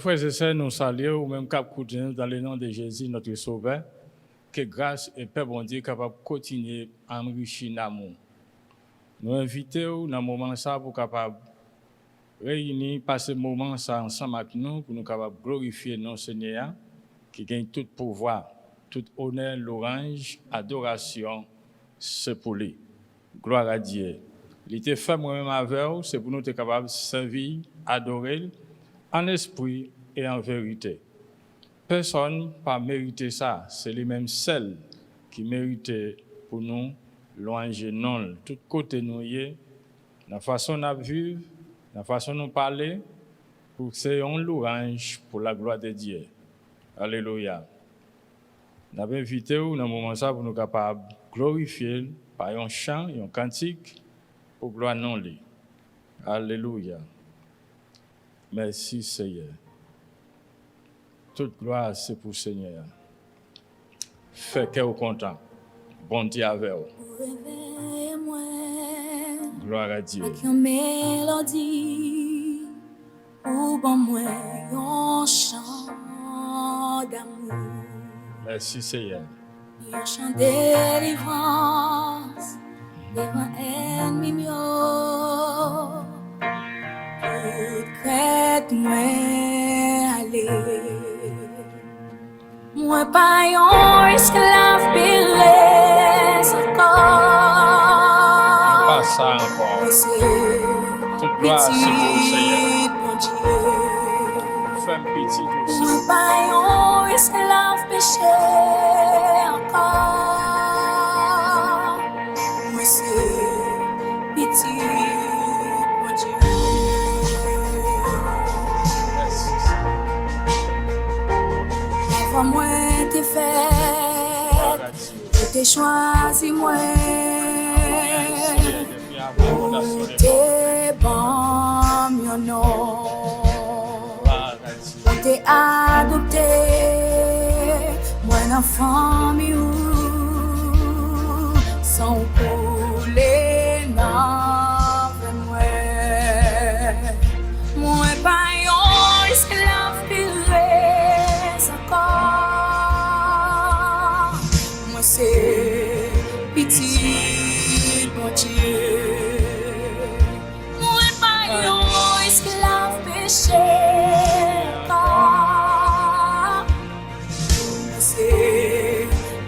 frères et sœurs, nous saluons ou même cap dans le nom de Jésus, notre Sauveur, que grâce et paix bon Dieu capable de continuer à enrichir l'amour. Nous invitons dans ce moment ça pour capable réunir, passer ce moment ça ensemble avec nous pour nous capable glorifier notre Seigneur qui gagne tout pouvoir, tout honneur, louange, adoration, c'est pour lui. Gloire à Dieu. Il était fait moi-même avec vous, c'est pour nous être capables de servir, adorer en esprit et en vérité. Personne n'a mérité ça, c'est lui-même seul qui méritait pour nous louanger non. Tout côté nous y est, la façon de vivre, la façon de parler, pour que c'est un louange pour la gloire de Dieu. Alléluia. Nous avons invité dans le moment ça pour nous capables de glorifier par un chant et un cantique pour gloire non lui. Alléluia. Merci Seigneur. Toute gloire c'est pour Seigneur. Fais que vous content. Bon Dieu avec vous. Gloire à Dieu. Avec une mélodie ou bon moi un chant d'amour. Merci Seigneur. Un chant de délivrance devant ennemi mio. Toute crête moi aller. Moi pas un esclave bélez encore. Pas ça encore. Toute gloire c'est pour Seigneur. Fais pitié pour ça. Moi pas un esclave péché encore. Moi c'est pitié pour Dieu. Avant moi t'es fait, t'es choisi moi. T'es bon, mon nom. T'es adopté, moi l'enfant miou, sans couler dans moi. Moi pas un esclave pire encore. Moi c'est pitié mon Dieu. Moi pas un esclave péché.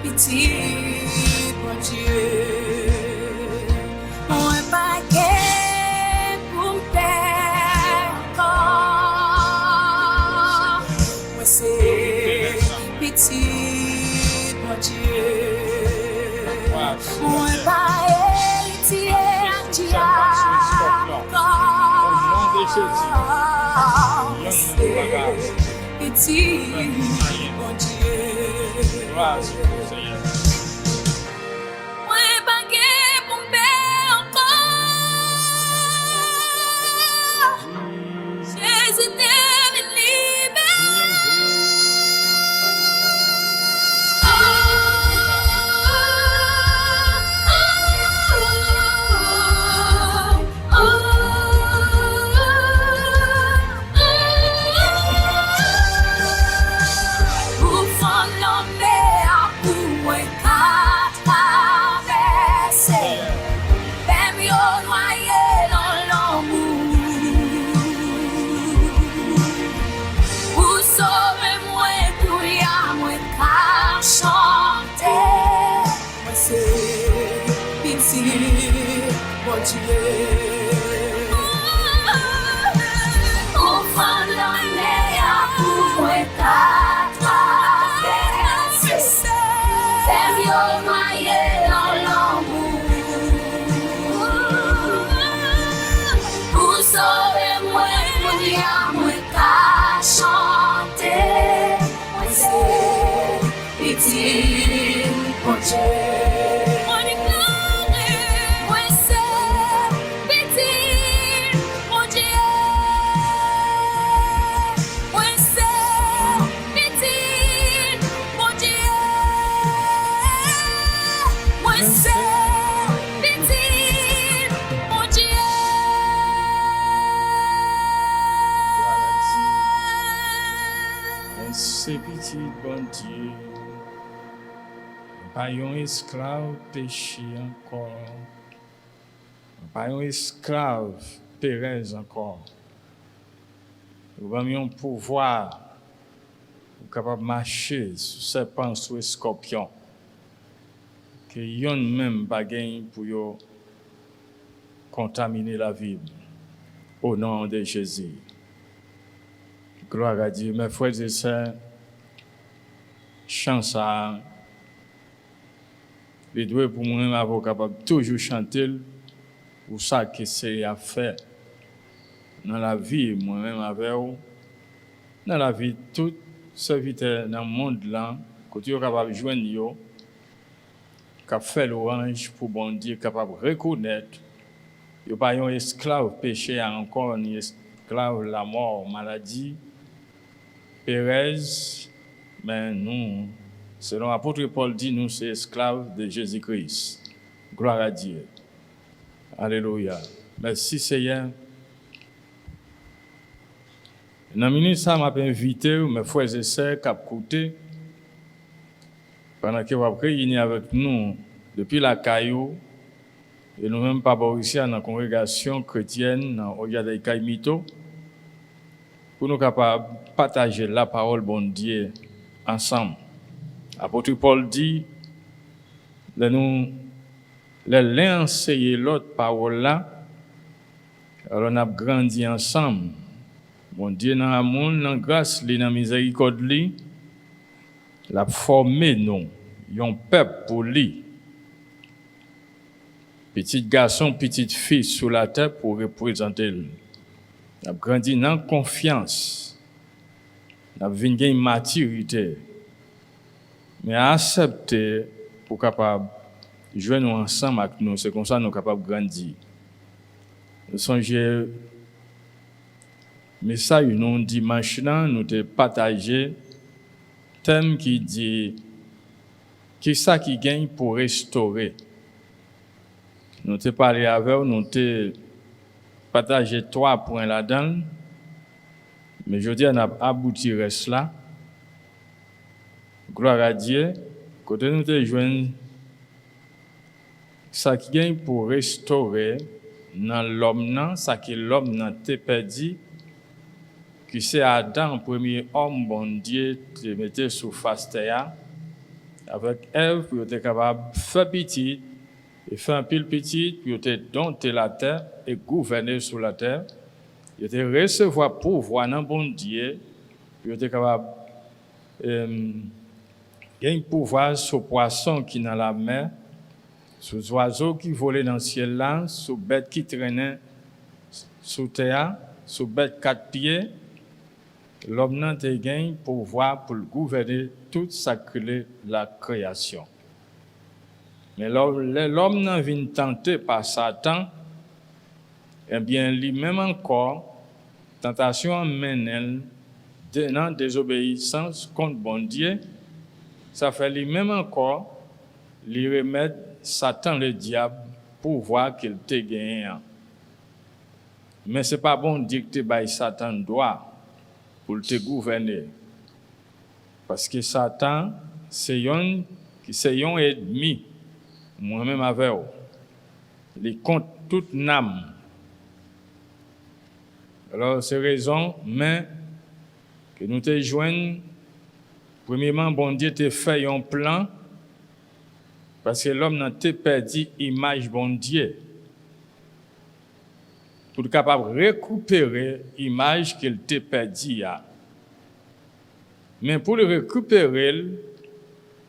Mon Dieu, mon paquet pour me perdre. Moi c'est petit, mon Dieu, mon pas héritier à diable. Petit, mon Dieu. Pas un esclave péché encore. Pas un esclave Pérez encore. Nous avons un pouvoir capable de marcher sur serpent, sur scorpion. Que yon même pas gain pour contaminer la vie. Au nom de Jésus. Gloire à Dieu. Mes frères et sœurs, chance à les deux pour moi-même avoir capable toujours chanter pour ça que c'est à faire dans la vie moi-même avec vous, dans la vie tout serviteur dans le monde là, que tu es capable de joindre yo, capable faire l'orange pour bon Dieu, capable de reconnaître, yo pas un esclave péché encore, un esclave la mort, maladie, Pérez, mais nous, selon l'apôtre Paul dit, nous sommes esclaves de Jésus-Christ. Gloire à Dieu. Alléluia. Merci Seigneur. Dans une minute, ça m'a invité, mes frères et sœurs, qui ont écouté, pendant que vous avez réuni avec nous depuis la Caillou, et nous-mêmes, pas ici dans la congrégation chrétienne, dans Oyadei Kaimito, pour nous capables de partager la parole bon Dieu ensemble. L'apôtre Paul dit, l'un enseigner l'autre parole là, alors on a grandi ensemble. Bon Dieu dans l'amour, dans la grâce, dans la miséricorde, l'a formé nous, un peuple pour lui. Petit garçon, petite fille sur la terre pour représenter lui. On a grandi dans confiance. On a vu une maturité. Mais accepter pour capable jouer nous ensemble avec nous, c'est comme ça nous sommes capables de grandir. Nous songez message nous dimanche là, nous te partager thème qui dit qui ça qui gagne pour restaurer. Nous te parlé avec nous te partager 3 points là-dedans. Mais je dis on a abouti reste là. Gloire à Dieu. Côté nous te joindre ça qui gagne pour restaurer dans l'homme nan, ça qui l'homme nan te perdu, qui c'est Adam, premier homme, bon Dieu, te mettait sur face terre, avec Ève, pour être capable de faire petit, et faire un pile petit, pour te dompter la terre et gouverner sur la terre, il te recevoir pouvoir dans bon Dieu, pour être capable gagner pouvoir sur poisson qui dans la mer, sur les oiseaux qui volaient dans le ciel là, sur les bêtes qui traînaient sous terre, sur les bêtes 4 pieds, l'homme n'a pas gagné pouvoir pour gouverner toute la création. Mais l'homme n'a vient tenté par Satan, eh bien, lui-même encore, tentation mène dans désobéissance contre bon Dieu, ça fait lui-même encore, lui remettre Satan le diable pour voir qu'il te gagne. Mais ce n'est pas bon de dire que Satan doit pour te gouverner. Parce que Satan, c'est un ennemi, moi-même avec eux. Il compte toute âme. Alors, c'est raison, mais que nous te joignons. Premièrement, bon Dieu te fait un plan. Parce que l'homme n'a pas perdu l'image bon Dieu. Pour être capable de récupérer l'image qu'il t'a perdu. Mais pour le récupérer, il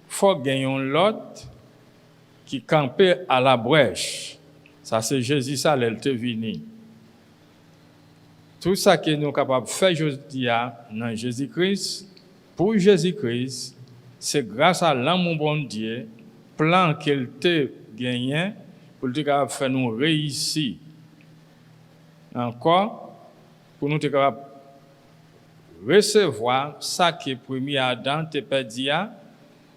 faut gagner l'autre qui campait à la brèche. Ça, c'est Jésus, ça, il est venu. Tout ça que nous sommes capables de faire aujourd'hui dans Jésus-Christ, pour Jésus-Christ, c'est grâce à l'amour bon Dieu, plan qu'il t'a gagné, pour te capable de faire nous réussir. Encore, pour nous être capable de recevoir ça que le premier Adam t'a perdu,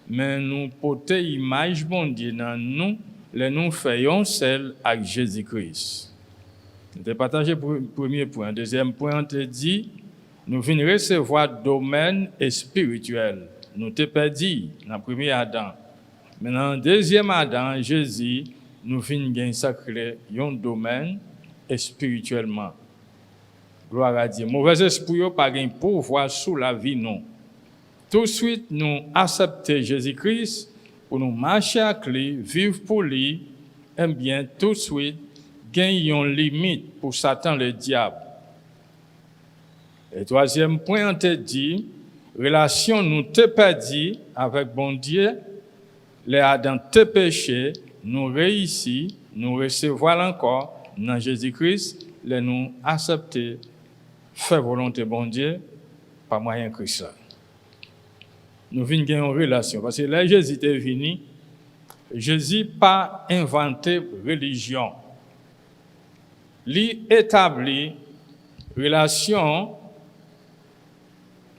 mais nous porter l'image bon Dieu dans nous, nous faisons celle avec Jésus-Christ. Nous avons partagé le premier point. Deuxième point, on te dit, nous venons recevoir domaine et spirituel. Nous t'ai perdu dans le premier Adam. Maintenant, deuxième Adam, Jésus, nous finissons gagner sacré un domaine et spirituellement. Gloire à Dieu. Mauvais esprit n'a pas de pouvoir sur la vie, non. Tout de suite, nous acceptons Jésus-Christ pour nous marcher avec lui, vivre pour lui, et bien tout de suite, gagnons une limite pour Satan le diable. Et troisième point, on te dit, relation nous te perdue avec bon Dieu, les Adam te péché, nous réussis, nous recevons encore dans Jésus-Christ, les nous accepter, faire volonté bon Dieu par moyen de Christ. Nous venons gagner une relation. Parce que là, Jésus est venu, Jésus n'a pas inventé religion. Il établit relation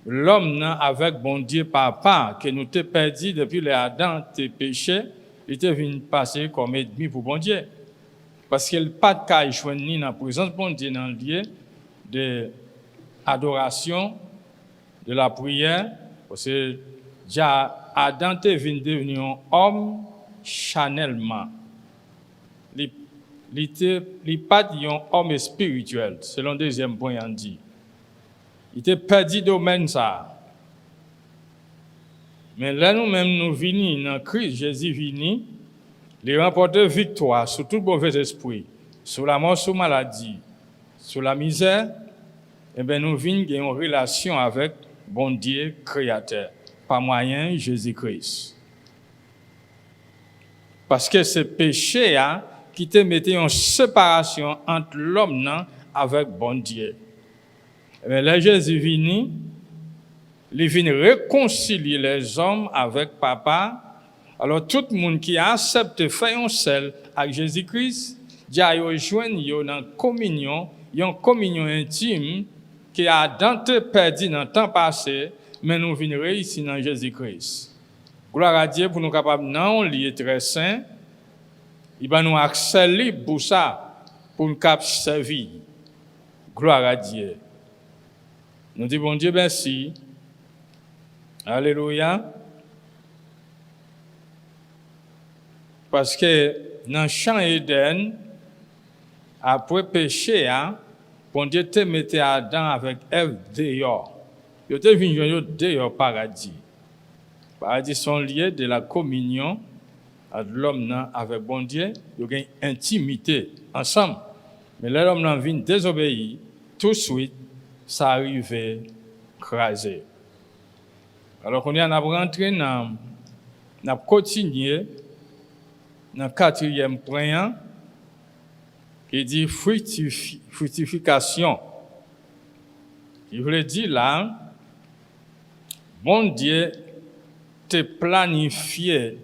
l'homme avec bon Dieu papa, que nous t'ai perdu depuis les Adam, tes péchés, il était venu passer comme ennemi pour bon Dieu. Parce qu'il n'y a pas de cas joindre ni dans la présence de bon Dieu dans le lieu de adoration, de la prière, parce que déjà Adam est venu devenir un homme charnellement. Il n'est pas un homme spirituel, selon le deuxième point on dit. Il était perdu domaine ça. Mais là nous-mêmes nous venons dans Christ, Jésus venu, il remporter victoire sur tout mauvais esprit, sur la mort, sur la maladie, sur la misère. Eh bien nous venons gagner une relation avec bon Dieu créateur par moyen de Jésus-Christ. Parce que ce péché qui te mettait en séparation entre l'homme avec bon Dieu. Mais là, Jésus venu, il vient réconcilier les hommes avec papa. Alors, tout le monde qui accepte de faire un seul avec Jésus-Christ, il a rejoint dans une communion intime qui a Dante perdu dans le temps passé, mais nous venons réussir dans Jésus-Christ. Gloire à Dieu pour nous capables non lier très saint. Il va nous accès libre pour ça, pour nous cap servir. Gloire à Dieu. Nous disons bon Dieu merci. Alléluia. Parce que dans le champ Éden, après péché, bon Dieu te mettait Adam avec Ève dehors. Il était venu dehors paradis. Paradis sont liés de la communion de l'homme avec bon Dieu. Il y a une intimité ensemble. Mais l'homme vient désobéir, tout de suite, ça arrive crasé. Alors qu'on est en rentré dans continué dans le quatrième point qui dit fructification. Il veut dire là, bon Dieu te planifié.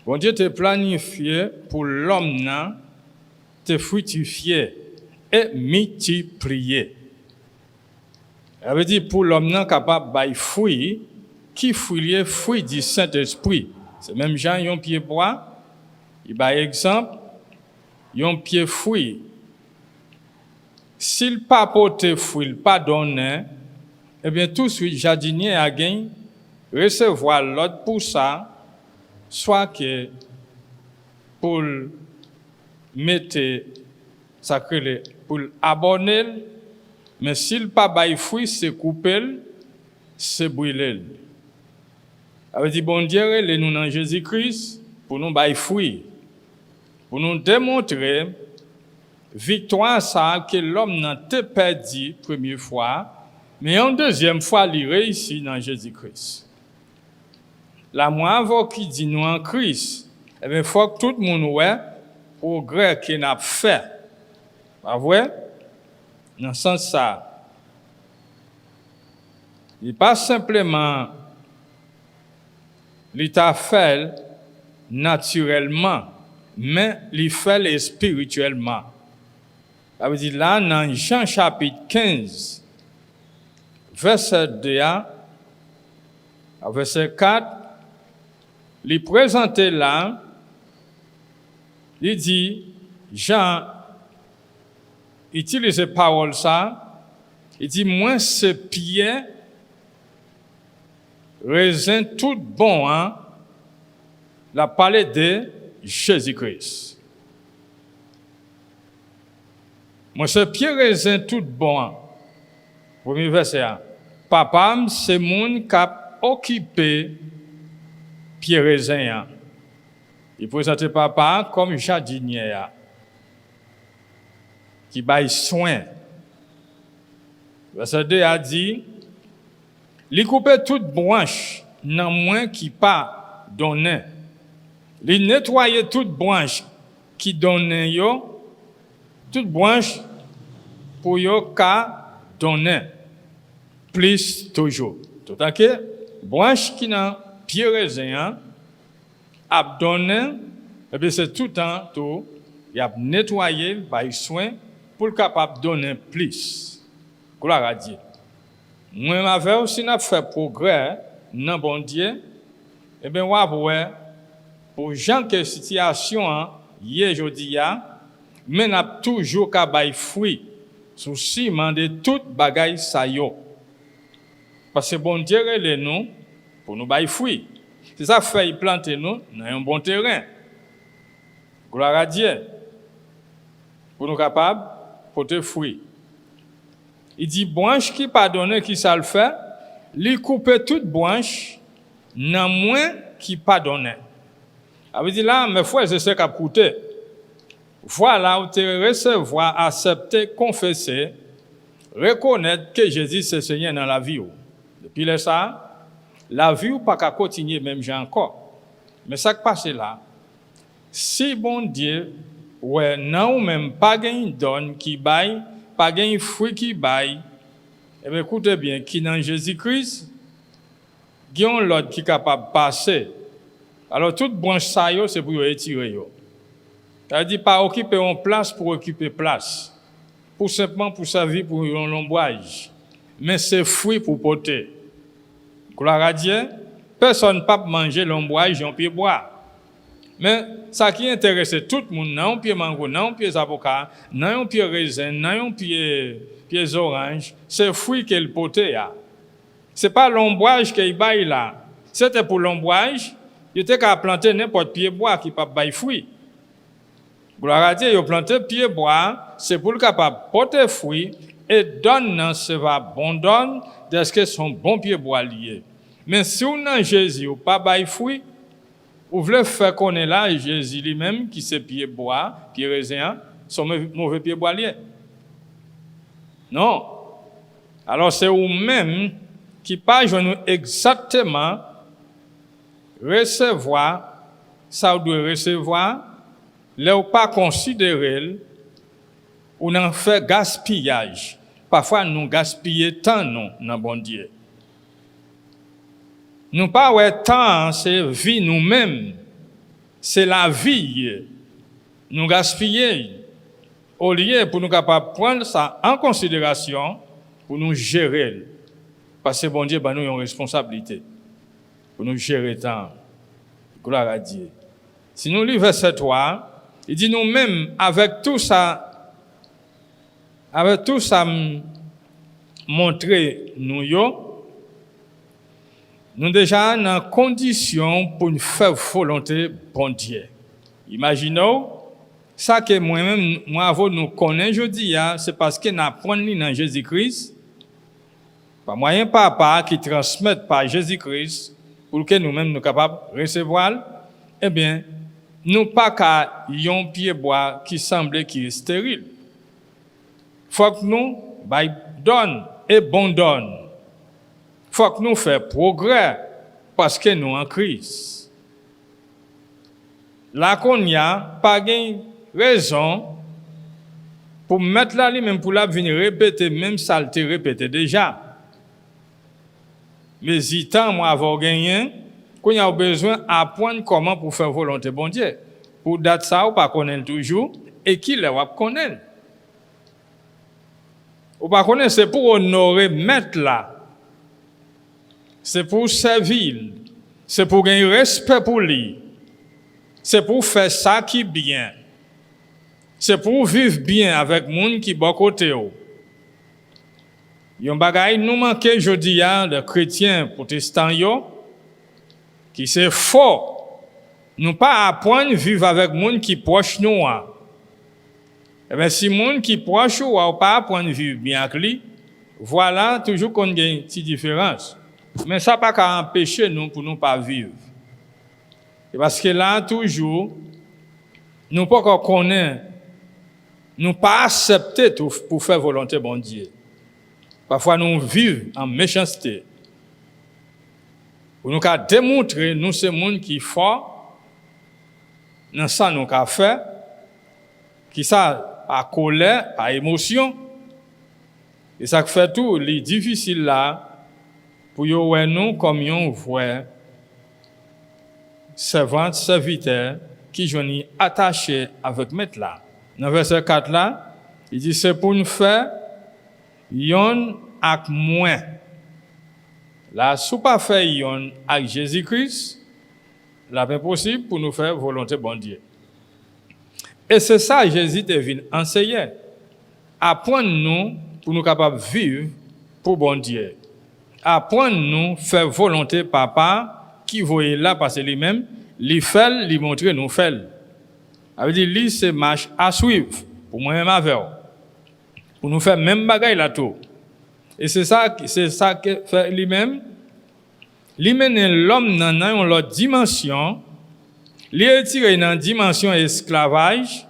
Bon Dieu te planifié pour l'homme te fructifier et multiplier. Ça veut dire pour l'homme capable de fruit, qui fruit du Saint-Esprit. C'est même Jean, il y a un pied bois, il par exemple, il y a un pied fruit. S'il pas porté fruit, il pas donné, eh bien tout de suite, jardinier a gagné, recevoir l'autre pour ça, soit que pour mettre sacré, pour abonner, mais s'il pas bail fruit, c'est couper, c'est brûler. Ça veut dire, bon Dieu, nous dans Jésus-Christ, pour nous bail fruit, pour nous démontrer victoire ça que l'homme n'a pas perdu première fois, mais en deuxième fois, il réussit dans Jésus-Christ. La moindre qui dit nous en Christ, eh bien, il faut que tout le monde voit progrès qu'il a fait. Pas vrai? Dans ce sens ça, il n'est pas simplement l'état fait naturellement, mais il fait spirituellement. Ça veut dire là, dans Jean chapitre 15, verset 2 à verset 4, il présente là, il dit, Jean utilise parole ça, il dit, moi, ce pied raisin tout bon, hein, la parole de Jésus-Christ. Moi, c'est pied raisin tout bon, hein. Premier verset, hein. Papa, c'est mon qui a occupé pied raisin, hein. Il présente papa comme jardinier, hein, qui baille soin. Verset 2 a dit, il coupe toute branche, non moins qui pas donné. Il nettoie toute branche qui donne yo, toute branche pour yo ka donner. Plus toujours. Tout à fait, branche qui n'a pied raisin, a donné, et bien c'est tout le temps, tout, il a nettoyé, par soin, pour le capable de donner plus. Gloire à Dieu. Moi, m'avais aussi fait progrès dans bon Dieu, et bien, ouais, pour gens que situation, hier, aujourd'hui, mais n'a toujours qu'à bailler fruit, sous ciment de toute bagaille ça yo. Parce que bon Dieu, les nous, pour nous bailler fruit. C'est ça fait planter nous dans un bon terrain. Gloire à Dieu. Pour nous capables de porter fruit. Il dit, branche qui pardonne, qui ça le fait, lui couper toute branche, non moins qui pardonne. Ça veut dire là, mes frères, c'est ce qu'a coûté. Voilà où tu recevoir, accepter, confesser, reconnaître que Jésus c'est Seigneur dans la vie. Depuis ça, la vie ou pas qu'à continuer même j'ai encore. Mais ça qui passe là, si bon Dieu, ouais, non même pas gain donne qui baille, pas gain fruit qui baille, eh bien écoutez bien, qui dans Jésus-Christ, qui ont l'autre qui est capable de passer. Alors toute branche ça yo, c'est pour étirer yo. Ça veut dire pas occuper une place pour occuper place. Pour simplement pour sa vie pour un l'ombrage. Mais c'est fruit pour porter. Gloire à Dieu, personne ne peut manger l'ombrage en pied bois. Mais ça qui intéresse tout le monde, non pied mango, non pied avocat, non pied raisin, non pied orange, c'est fruit qu'elle portait. Ce n'est pas l'ombrage qu'il baille là. C'était pour l'ombrage, il était qu'à planter n'importe pied bois qui ne peut pas fruit. Gloire à Dieu, il a planté pied bois, c'est pour le capable porter fruit et donne ce va bon donne de ce que son bon pied bois lié. Mais si on a Jésus ou pas bail fruit, vous voulez faire connaître là Jésus lui-même qui c'est pied bois, pied raisin, son mauvais pied bois lié. Non. Alors c'est vous-même qui pas exactement recevoir ça vous doit recevoir, là ou pas considérer ou n'en fait gaspillage. Parfois nous gaspillons tant non dans bon Dieu. Nous pas ouais temps c'est vie nous-mêmes. C'est la vie. Nous gaspillons au lieu pour nous capables prendre ça en considération pour nous gérer. Parce que bon Dieu nous avons une responsabilité pour nous gérer le temps. Gloire à Dieu. Si nous lisons verset 3, il dit nous-mêmes avec tout ça montrer nous déjà dans condition pour nous faire volonté bon Dieu. Imaginons ça que moi-même avant nous connaissons aujourd'hui, c'est parce que nous apprenons dans Jésus-Christ, par moyen papa qui transmet par Jésus-Christ pour que nous-mêmes nous capables de recevoir. Eh bien, nous pas qu'à yon pied bois qui semble qui est stérile. Faut que nous donne et bon donne. Faut que nous fassions progrès parce que nous en Christ. Là qu'on y a pas de raison pour mettre là lui-même pour la venir répéter même ça le répété déjà. Mais il temps moi avoir gagné qu'on a besoin d'apprendre comment pour faire volonté bon Dieu. Pour date ça ou pas connaître toujours et qui le va connaître. Ou pas connaître c'est pour honorer maître là. C'est pour servir, c'est pour gagner respect pour lui. C'est pour faire ça qui est bien. C'est pour vivre bien avec monde qui est bon côté. Yon bagay nous manquons jodi a de chrétiens protestants yo qui c'est faux. Nous pas apprendre vivre avec monde qui proche nous. Eh bien si monde qui proche ou pas apprendre vivre bien avec lui, voilà toujours qu'on a une petite différence. Mais ça pas qu'à empêcher nous pour nous pas vivre. Et parce que là toujours nous pas qu'on connaît, nous pas accepter pour faire volonté bon Dieu. Parfois nous vivons en méchanceté. Pour nous démontrer nous c'est monde qui fort dans ça nous qu'a fait qui ça par colère, par émotion. Et ça fait tout les difficile là pour yo ouais nous comme yon vrai servante serviteur qui jouni attaché avec maître là. Dans verset 4 là, il dit c'est pour nous faire yon ak moins. Là, sous pas fait yon avec Jésus-Christ, là c'est possible pour nous faire volonté bon Dieu. Et c'est ça Jésus est venu enseigner. Apprendre nous pour nous capables de vivre pour bon Dieu. Apprendre nous faire volonté papa qui voyait là parce lui-même, lui fait, lui montrer nous fait. Ça veut dire lui c'est marche à suivre pour moi-même avec. Pour nous faire même bagaille là tout. Et c'est ça que fait lui-même. Lui mène l'homme dans une autre dimension. Lui tiré dans dimension esclavage,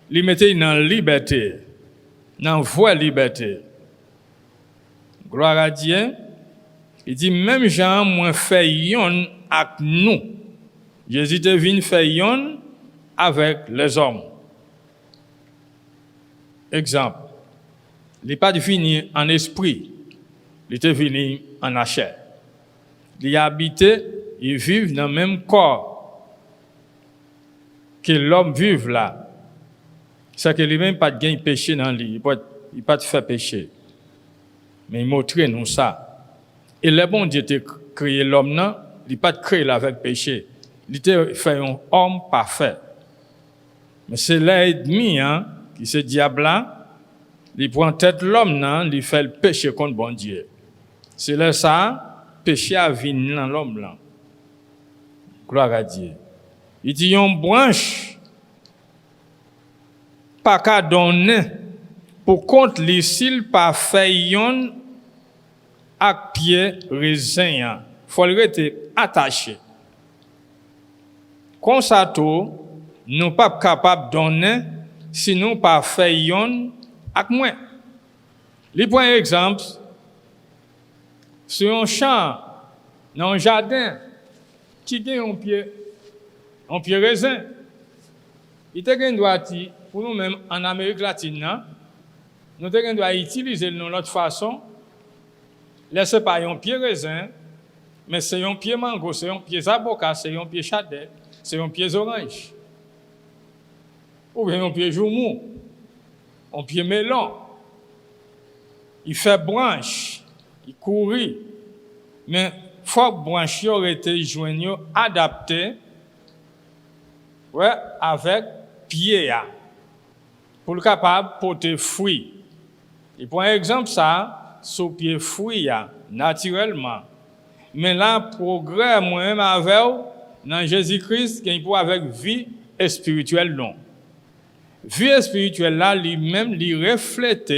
lui mettait dans liberté. Dans voie liberté. Gloire à Dieu. Il dit même Jean moi fait yon avec nous. Jésus est venu faire yon avec les hommes. Exemple. Il n'est pas venu en esprit. Il est venu en chair. Il habite, il vit dans le même corps que l'homme vive là. C'est que lui-même pas de gain péché dans lui, il pas de faire péché. Mais il montre nous ça. Et le bon Dieu a créé l'homme là, il pas de créer avec péché. Il a fait un homme parfait. Mais c'est l'ennemi qui c'est diable là, il prend tête l'homme là, il fait le péché contre bon Dieu. C'est là ça, péché a venu dans l'homme là. Gloire à Dieu. Il dit une branche pas qu'à donner pour compte les s'il pas fait yon avec pied raisin. Faut le rester attaché. Comme ça tout, nous pas capable donner si nous pas fait yon avec moi. Les prend exemple sur un champ dans un jardin qui a un pied raisin. Il te gen doit pour nous-mêmes en Amérique latine, nous devons utiliser de notre façon. Laissez pas un pied raisin, mais c'est un pied mango, c'est un pied avocat, c'est un pied chardonnay, c'est un pied orange. Ou bien un pied joumou, un pied melon. Il fait branche, il courit. Mais il faut que branche aurait été joignée, adaptée avec pied. Pour le capable de porter fruit. Et pour exemple, ça, sous pied fruit, naturellement. Mais là, progrès, moi-même, avec, dans Jésus-Christ, qui est avec vie spirituelle, non. Vie spirituelle, là, lui-même, lui reflète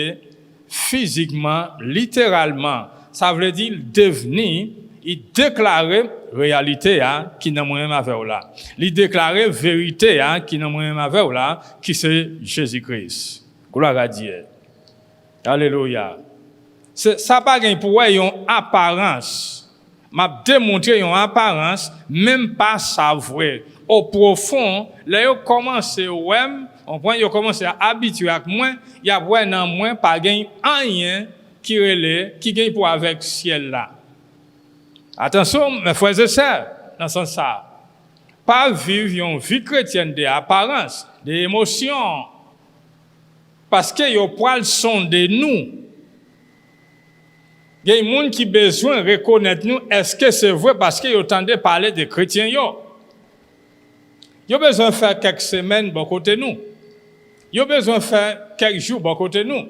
physiquement, littéralement. Ça veut dire devenir, il déclarait réalité qui n'a moi-même avec là. Il déclarait vérité qui n'a moi-même avec là, qui c'est Jésus-Christ. Gloire à Dieu. Alléluia. Ça pas gain pour une apparence. M'a démontré une apparence même pas sa vrai. Au profond, là yo commence on point yo commence à habituer avec moi, il y a ouais dans moi pas gain rien qui relève qui gagne pour avec ciel là. Attention, mes frères et sœurs, dans ce sens ça. Pas vivre une vie chrétienne d'apparence, d'émotion. Parce que yo poil sont de nous. Il y a des gens qui ont besoin de reconnaître nous. Est-ce que c'est vrai parce que yo tendez parler de chrétiens yo? Yo besoin de faire quelques semaines de côté nous. Yo besoin de faire quelques jours de côté nous.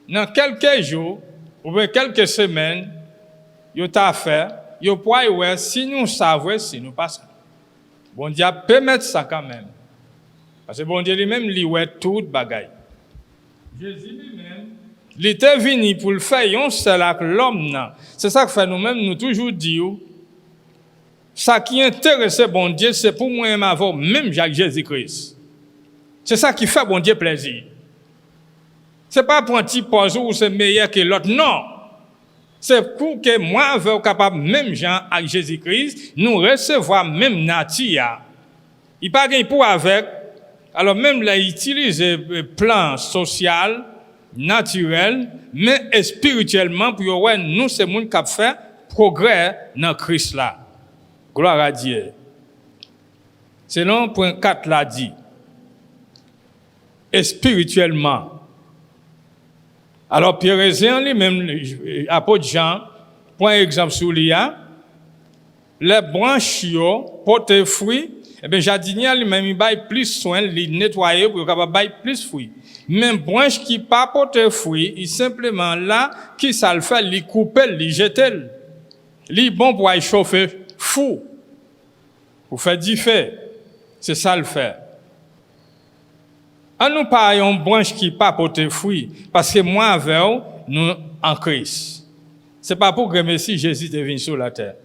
Dans quelques jours, ou bien quelques semaines, yo t'a fait, yo pourrait ouais si nous savons si nous pas ça. Bon Dieu peut mettre ça quand même. Parce que bon Dieu lui-même lui ouais tout bagaille. Jésus lui-même, il était venu pour le faire yon seul avec l'homme. C'est ça que fait nous-mêmes nous toujours dire. Ça qui intéresse bon Dieu, c'est pour moi-même avoir même Jacques Jésus-Christ. C'est ça qui fait bon Dieu plaisir. C'est pas pour un petit poisson où c'est meilleur que l'autre, non. C'est pour que moi, avec capable, même Jean avec Jésus-Christ, nous recevoir même nature. Il pas gain pour avec. Alors même là, il utilise plan social, naturel, mais spirituellement pour ouais, nous c'est monde qui fait progrès dans Christ là. Gloire à Dieu. Selon point 4 l'a dit. Et spirituellement. Alors Pierre et Jean, lui-même, apôtre Jean, point exemple sur l'IA, les branches portent fruits, et bien jardinier lui-même, il baille plus soin, il nettoyer pour qu'il baille plus fruits. Même branche qui pas porte fruits, il simplement là, qui ça le fait, il coupe, il jette, il bon pour aller chauffer fou, pour faire du feu. C'est ça le fait. On nous parle d'une branche qui pas porte fruits, parce que moi avec nous en Christ. C'est pas pour que Messie Jésus est venu sur la terre.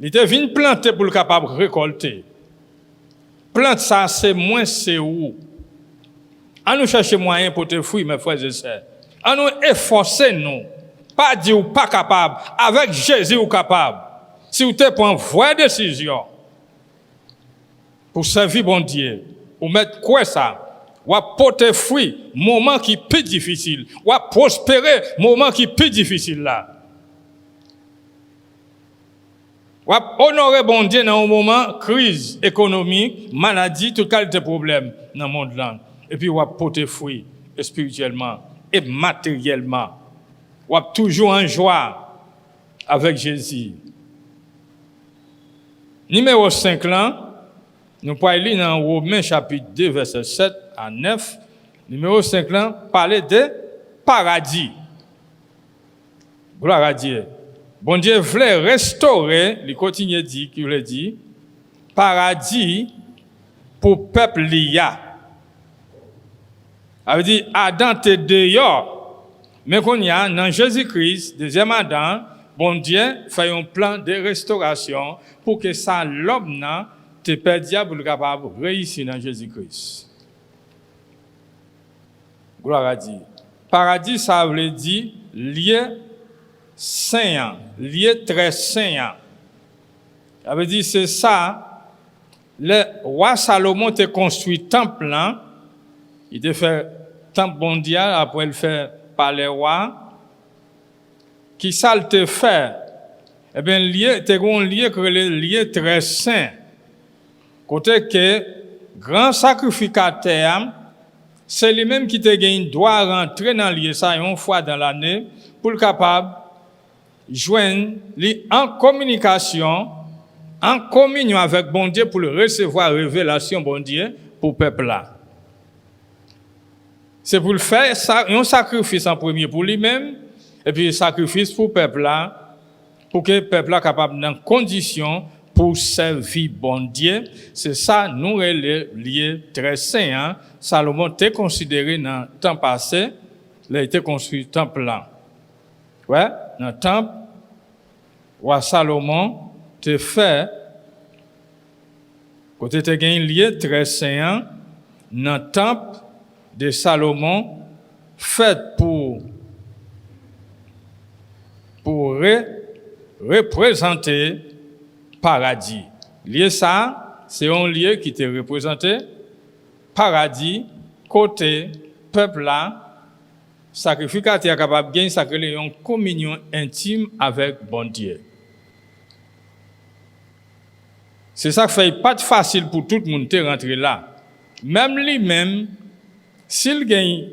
Il est venu planter pour le capable de récolter. Plante ça, c'est moins c'est où. On nous chercher moyen pour te fruits, mes frères et sœurs. On nous efforcer nous. Pas dire ou pas capable. Avec Jésus ou capable. Si vous te prenez une vraie décision pour servir bon Dieu, ou mettre quoi ça? Ou porter fruit, moment qui est plus difficile. Ou prospérer, moment qui est plus difficile là. Ou honorer bon Dieu dans un moment crise économique, maladie, toute qualité de problème dans le monde là. Et puis ou porter fruit spirituellement et matériellement. Ou toujours en joie avec Jésus. Numéro 5 là, nous pouvons lire dans Romains chapitre 2 verset 7 à 9. Numéro 5 là, parler de paradis. Gloire à Dieu. Bon Dieu voulait restaurer, il continue de dire, qu'il dit, paradis pour peuple liya. Ça veut dire, Adam était dehors, mais qu'on y a, dans Jésus-Christ, deuxième Adam, bon Dieu fait un plan de restauration pour que ça, l'homme, te perdu pour le capable de réussir dans Jésus-Christ. Gloire à Dieu. Paradis, ça veut dire, lié saint, lié très saint. Ça veut dire, c'est ça, le roi Salomon a construit temple là, il a fait temple mondial, après il fait par les rois, qui ça le te fait? Eh bien, lié, t'es un lié que le lié très saint. Côté que, grand sacrificateur, c'est lui-même qui te gagne, doit rentrer dans le lieu ça une fois dans l'année, pour le capable joindre en communication, en communion avec bon Dieu pour le recevoir révélation bon Dieu pour le peuple là. C'est pour le faire un sacrifice en premier pour lui-même et puis un sacrifice pour le peuple là, pour que le peuple là capable dans condition pour servir bon Dieu. C'est ça nous le lié très saint. Hein? Salomon était considéré dans le temps passé, il a été construit le temple là. Ouais, dans le temple, roi Salomon te fait, côté te gagne lié très saint, dans le temple de Salomon, fait pour représenter paradis. Lié ça, c'est un lieu qui te représenté paradis, côté peuple là, sacrificateur capable de gagner ça que une communion intime avec bon Dieu. C'est ça qui fait pas facile pour tout le monde de rentrer là. Même lui-même, s'il gagne,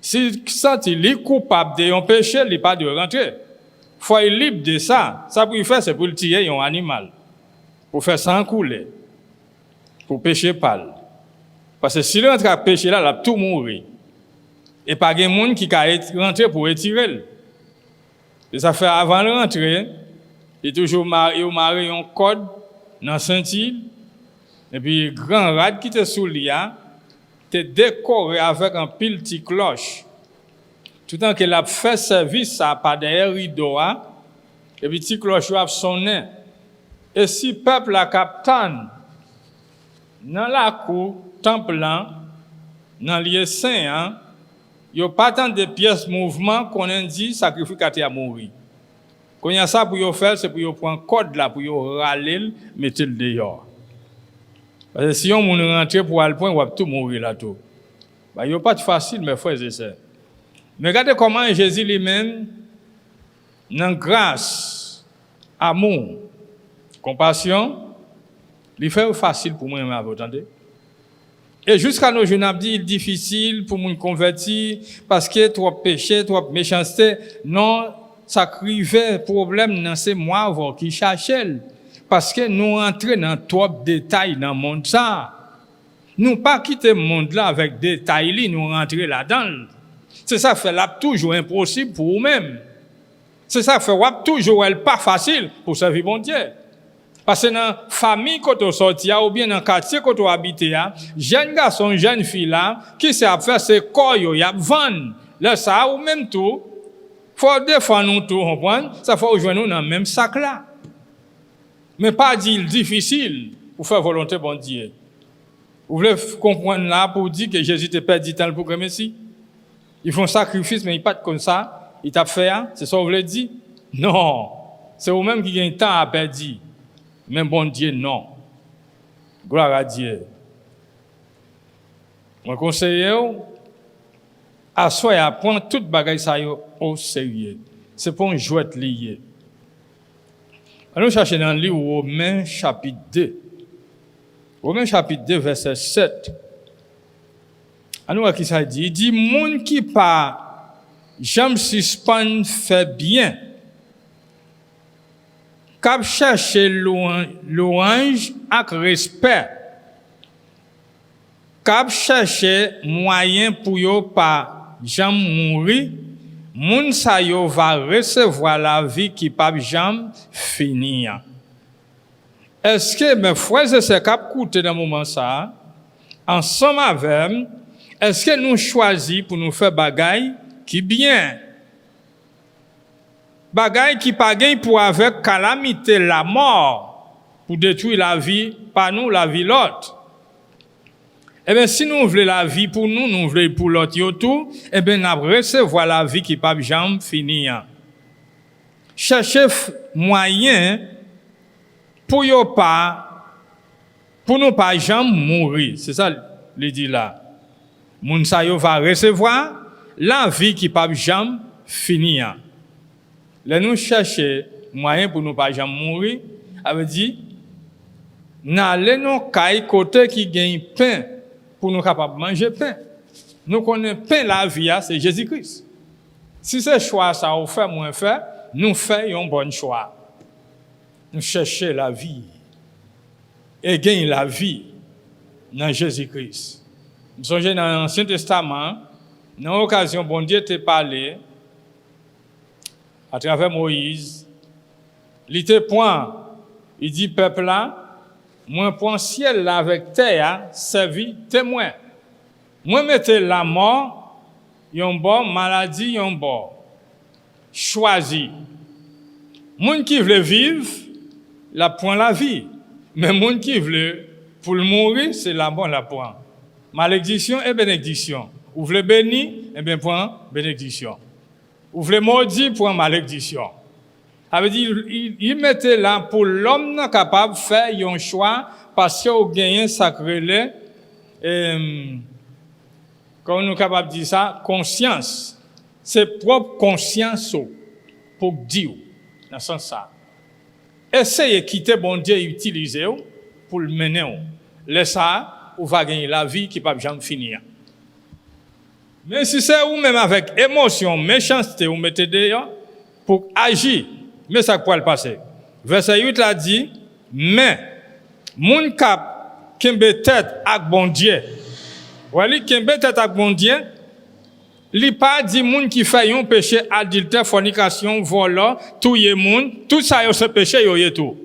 s'il sent qu'il est coupable d'un péché, il n'est pas de rentrer. Faut être libre de ça. Ça pour faire, c'est pour le tirer un animal. Pour faire ça couler. Pour pécher pas. Parce que s'il rentre à pécher là, il a tout mourir. Et pas de monde qui peut rentrer pour retirer. Et ça fait avant de rentrer, il toujours maré un code dans Saint-Île, et puis grand rad qui était sous l'IA, était décoré avec un pile de cloche. Tout le temps qu'il a fait service, ça pas derrière rideau, et puis petit cloche a sonné. Et si peuple a captan dans la cour, temple, dans le lieu saint, il n'y a pas tant de pièces mouvement qu'on a dit sacrificateur à mourir. Quand il y a ça pour faire, c'est pour prendre code là, pour râler, mettre le dehors. Parce que si on rentre pour aller point, on va tout mourir là tout. Il n'y a pas de facile, mes frères et sœurs. Mais regardez comment Jésus lui-même, dans grâce, amour, compassion, il fait facile pour moi, vous entendez? Et jusqu'à nos jours, on a dit il est difficile pour nous convertir parce que trop péché, trop méchanceté. Non, ça crivait problème dans ces mois qui cherchaient. Parce que nous entrons dans trop de détails dans le monde. Ça. Nous pas quitter le monde là avec des détails, nous rentrer là-dedans. C'est ça fait là toujours impossible pour vous-même. C'est ça fait toujours pas facile pour servir bon Dieu. Parce que dans la famille quand on sortit, ou bien dans le quartier quand on habite, jeunes garçons, jeunes filles là, qui savent faire ces corps, ils vendent. Là, ça, ou même tout, faut défendre nous tout, comprendre? Ça faut rejoindre nous dans le même sac là. Mais pas dire difficile pour faire volonté bon Dieu. Vous voulez comprendre là pour dire que Jésus te perd du temps pour le Messie? Ils font sacrifice, mais ils pas comme ça. Ils t'a fait, c'est ça que vous voulez dire? Non. C'est vous-même qui gagnez temps à perdre. Mais bon Dieu, non. Gloire à Dieu. Mon conseiller, à soi, à prendre toute bagaille ça au sérieux. C'est pour un jouet lié. Allons chercher dans le livre Romains chapitre 2. Romains chapitre 2, verset 7. Allons voir qui ça dit. Il dit, moun qui pas jamais suspend fait bien. Cap chercher louange avec respect. Cap chercher moyen pour yo pas jamais mourir. Moun sa yo va recevoir la vie qui pas jamais finir. Est-ce que mes frères et sœurs cap coûter dans moment ça ensemble avec est-ce que nous choisissons pour nous faire bagaille qui bien? Bagaille qui pas gain pour avec calamité la mort pour détruire la vie pas nous la vie l'autre. Eh bien si nous voulons la vie pour nous, nous voulons pour l'autre tout, eh bien nous recevoir la vie qui pas jamais finir. Chercher moyen pour nous pas jamais mourir. C'est ça il dit là. Moun sa yo va recevoir la vie qui pas jamais finir. Là nous chercher moyen pour nous pas jamais mourir, avait dit n'allez nous kay côté qui gagne pain pour nous capable manger pain. Nous connaissons pain la vie c'est Jésus-Christ. Si ce choix ça on fait moins fait, nous faisons un bon choix. Nous chercher la vie et gagner la vie dans Jésus-Christ. Nous sommes dans l'Ancien Testament, dans l'occasion, bon Dieu t'a parlé à travers Moïse. Il te point, il dit, peuple là, moi point ciel là avec terre, servi témoin. Moi mettez la mort, yon bon, maladie, yon bon. Choisi. Moun qui veut vivre, la point la vie. Mais moun qui veut pour le mourir, c'est la mort la point. Malédiction et bénédiction. Vous voulez bénir, eh bien, point bénédiction. Vous voulez maudire, point malédiction. Ça veut dire, il mettait là pour l'homme capable de faire un choix parce qu'il a gagné sacré, comme nous sommes capables de dire ça, conscience. C'est propre conscience pour dire, dans ce sens ça. Essayez de quitter bon Dieu et utiliser pour le mener. Laissez ça. Ou va gagner la vie qui ne peut jamais finir. Mais si c'est vous-même avec émotion, méchanceté, vous mettez dehors pour agir, mais ça peut le passer. Verset 8 là dit, mais, moun kap kembe tête avec bon Dieu. Wali kembe tête avec bon Dieu, li pas dit moun qui fait un péché adultère, fornication, vol, touyer moun, tout ça yo ce péché yo yé tout.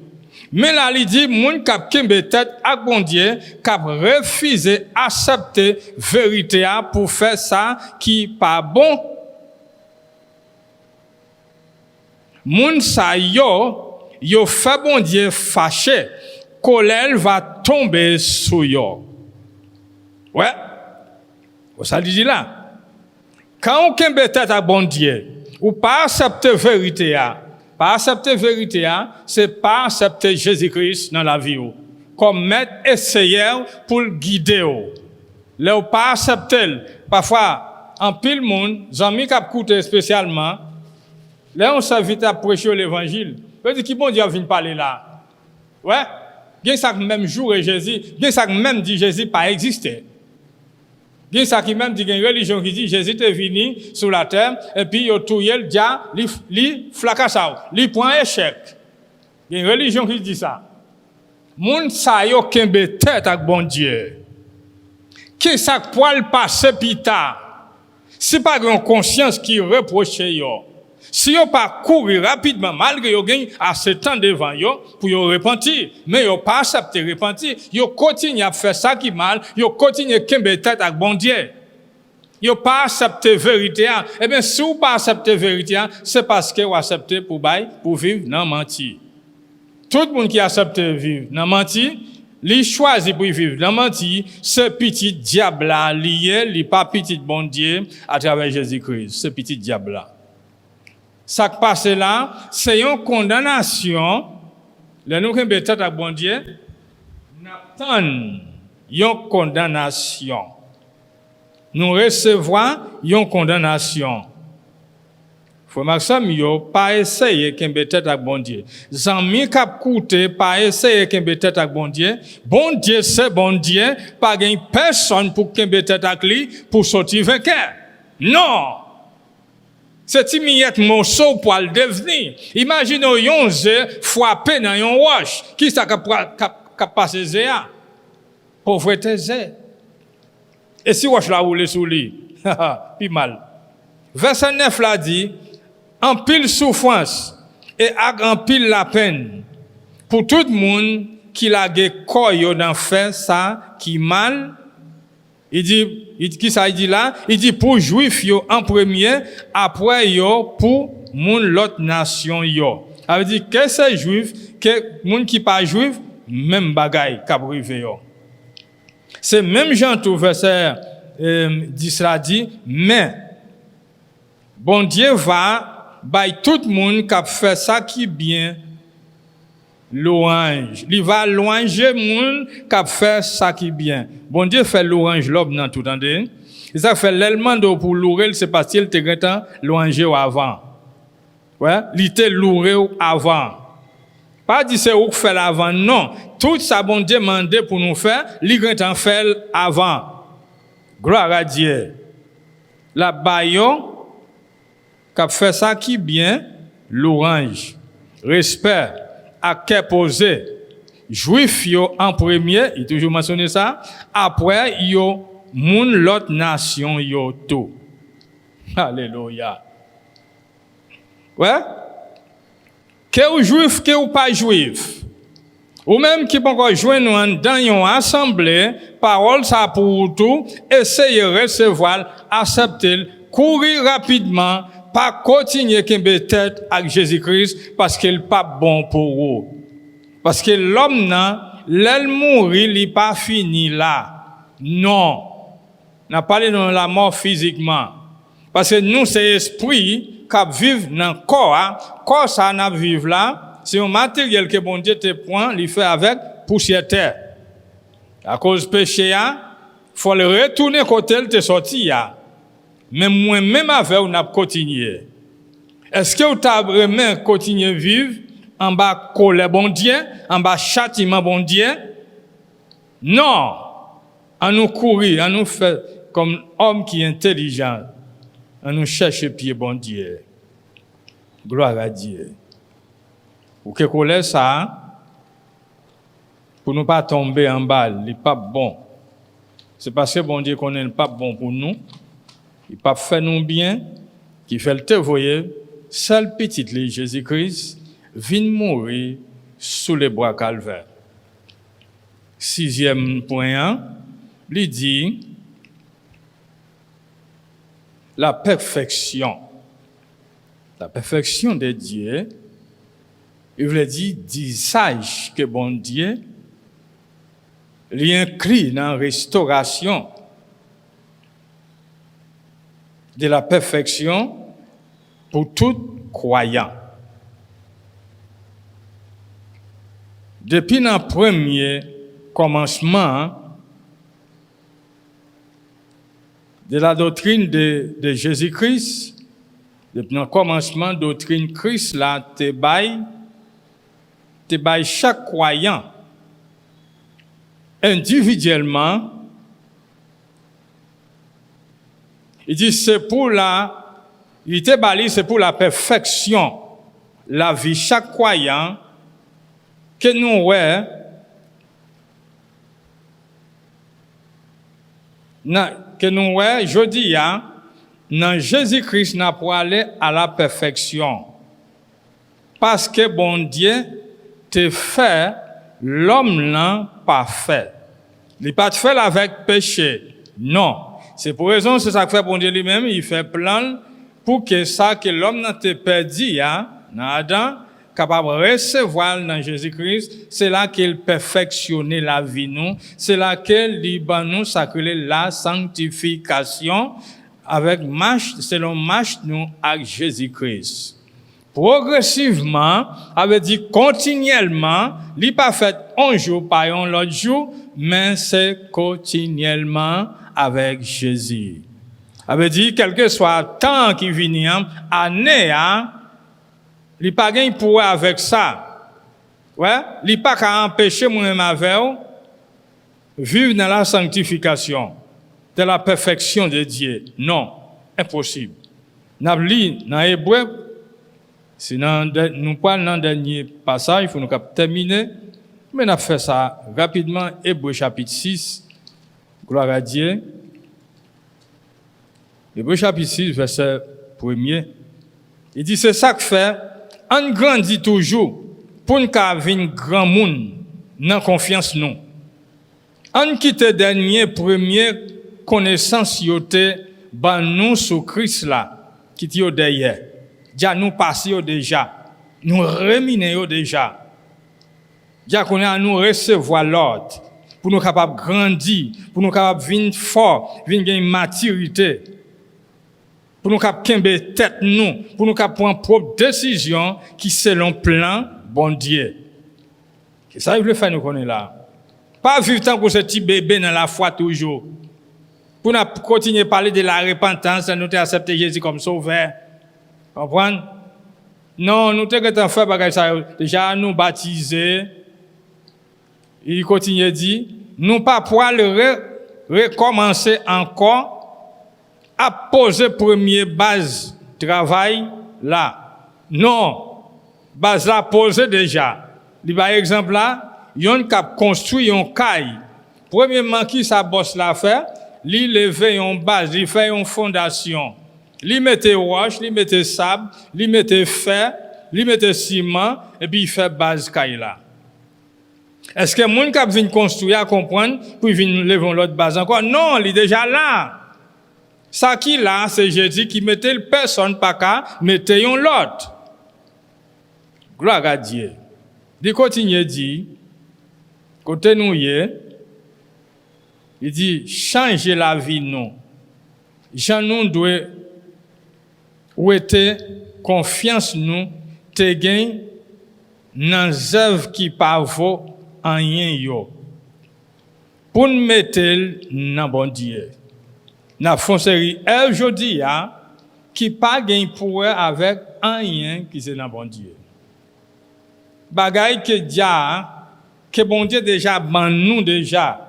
Mais là il dit moun k'ap kembe tête ak bon Dieu, k'ap refuser accepter vérité pour faire ça qui pas bon. Moun sa yo fait bon Dieu fâché, colère va tomber sur yo. Ouais. Ça dit là. Quand on kembe tête à bon Dieu, ou pas accepter vérité, c'est pas accepter Jésus-Christ dans la vie ou. Comme maître et seigneur pour guider ou. Là ou pas accepter, parfois en pile monde, amis qui écoutent spécialement, là on s'invite à prêcher l'évangile. Veut dire qui bon Dieu vient parler là. Ouais. Bien ça même jour Jésus, bien ça même dit Jésus pas existé. Il y a ça qui même dit une religion qui dit Jésus est venu sur la terre et puis il a tué le diable, il flacassa, il prend échec. Il y a une religion qui dit ça. Moun sa yo kembe tête avec bon Dieu. Qui ça poil passer pita? C'est pas une conscience qui reproche yo. Si yo pas courir rapidement malgré yo gagne assez temps devant yo pour yo repentir, mais yo pas accepter repentir, yo continue à faire ça qui mal, yo continue kembe tête avec bon Dieu. Yo pas accepter vérité, eh bien si vous pas accepter vérité, c'est parce que vous acceptez pour vivre dans menti. Tout le monde qui accepte vivre dans menti, li choisi pour vivre dans menti, ce petit diable là lié, li pas petit bon Dieu à travers Jésus-Christ, ce petit diable là. Ça qui passe là, c'est une condamnation. Le nous qui peut-être avec bon Dieu, n'attend une condamnation. Nous recevons une condamnation. Faut maximum yo pas essayer qu'un peut-être avec bon Dieu. Zami k'ap coûter pas essayer qu'un peut-être avec bon Dieu. Bon Dieu c'est bon Dieu, pas gagne personne pour qu'un peut-être avec lui pour sortir vainqueur. Non. C'est timiyet morceau pour le devenir. Imaginez yon zé frappé dans yon roche. Qui ça qui passe zé a? Pauvreté zé. Et si roche la roule sous lui? Puis mal. Verset 9 là dit, en pile souffrance et en pile la peine pour tout le monde qui l'a corps dans faire ça qui mal. Il dit, qui ça dit là? Il dit pour juif yo en premier, après yo pour moun l'autre nation yo. Ça veut dire que c'est juif, que moun qui pas juif, même bagaille qu'a privé yo. C'est même Jean tout verset 10 là dit, mais bon Dieu va by tout le monde qui a fait ça qui bien louange. Il va louanger moun qui a fait ça qui bien. Bon Dieu fait louange l'homme dans tout entendez. Et ça fait l'élément de pour louer c'est parce qu'il était grand louanger avant. Ouais, il était loué avant. Pas dit c'est où fait avant non. Tout ça bon Dieu mandé pour nous faire, il grand fait avant. Gloire à Dieu. La baillon qui a fait ça qui bien louange. Respect à cœur posé. Juif yo en premier, il toujours mentionné ça, après yo moun l'autre nation yo tout. Alléluia. Ouais? Que ou juif, que ou pas juif. Ou même qui peut encore joindre dans une assemblée, parole ça pour tout, essayer recevoir, accepter, courir rapidement, pas continuer qu'un tête avec Jésus-Christ parce qu'il n'est pas bon pour vous. Parce que l'homme, l'elle mourit, il n'est pas fini là. Non. On a parlé de la mort physiquement. Parce que nous, c'est l'esprit qui vit dans le corps. Corps, ça n'a vivre là. C'est un matériel que bon Dieu te prend, il fait avec poussière terre. À cause du péché, il faut le retourner côté il te sorti. Mais moi-même avec, on a continué. Est-ce que vous avez continué à vivre en bas colère bon Dieu, en bas châtiment bon Dieu? Non. On nous courir, on nous fait comme homme qui est intelligent. On nous cherche pied bon Dieu. Gloire à Dieu. Ou que colère ça, pour ne pas tomber en bas, il n'est pas bon. C'est parce que bon Dieu connaît pas bon pour nous. il pas fait nous bien, qui fait le te voyer, seul petit Jésus-Christ vient mourir sous les bois calvaires. 6e point, il dit la perfection de Dieu. Il veut dire sage que bon Dieu l'inclut dans la restauration de la perfection pour tout croyant. Depuis le premier commencement de la doctrine de Jésus-Christ, depuis le commencement de la doctrine Christ, là, te bail chaque croyant individuellement. Il dit c'est pour la perfection, la vie chaque croyant que nous je dis, dans Jésus-Christ, n'a pour aller à la perfection. Parce que bon Dieu te fait l'homme là parfait. Il n'est pas te fait avec péché. Non. C'est pour raison, c'est ça que fait bon Dieu lui-même, il fait plan pour que ça que l'homme n'a te perdu, dans Adam, capable de recevoir dans Jésus-Christ, c'est là qu'il perfectionne la vie nous, c'est là qu'il nous s'accroît la sanctification avec marche, selon marche nous avec Jésus-Christ. Progressivement, avait dit continuellement, il n'est pas fait un jour par un l'autre jour, mais c'est continuellement avec Jésus. Avait dit, quel que soit le temps qui vient, année, il n'y a pas de pouvoir avec ça. Ouais, il n'y a pas qu'à empêcher moi-même avec vivre dans la sanctification, de la perfection de Dieu. Non, impossible. Nous lisons dans Hébreu, sinon nous parlons dans le dernier passage, il faut nous terminer, mais nous fait ça rapidement. Hébreu chapitre 6, gloire à Dieu. Hébreu chapitre 6, verset 1er. Il dit, c'est ça que fait, on grandit toujours pour nous avoir grand monde dans confiance nous. On quitte dernier premier connaissance yote ban nous sur Christ là qui est derrière. Déjà nous passer déjà, nous reminer déjà. Déjà qu'on a nous recevoir l'ordre pour nous capable grandir, pour nous capable venir fort, venir gagner maturité. Pour nous cap kembe tête nous, pour nous cap prendre propre décision qui selon plan bon Dieu. C'est ça il veut faire nous connaître là. Pas vivre tant que ce petit bébé dans la foi toujours. Pour nous continuer à parler de la repentance, nous accepter Jésus comme sauveur. Comprenez? Non, nous t'avons fait bagage ça déjà nous baptiser. Il continue à dire, nous pas pouvoir recommencer encore à poser première base travail là. Non, base là posée déjà. Par exemple là, yon cap construit yon caille. Premièrement qui ça bosse la faire, li lever yon base, li fait yon fondation. Li mette roche, li mette sable, li mette fer, li mette ciment et puis il fait base caille là. Est-ce que moun cap vinn construire à comprendre pour vinn lever l'autre base encore? Non, il est déjà là. Ça qui là, c'est Jésus qui mettait le personne pas qu'à mettre yon l'autre. Gloire à Dieu. Il continue dit, côté nous il dit changer la vie nous. Jean nous doit ou était confiance nous te gain dans œuvre qui pas vaut rien yo. Pour nous mettre dans bon Dieu. N'a font série aujourd'hui qui pas gain pouvoir avec rien qui c'est dans bon Dieu. Bagaille que bon Dieu déjà ban nous déjà.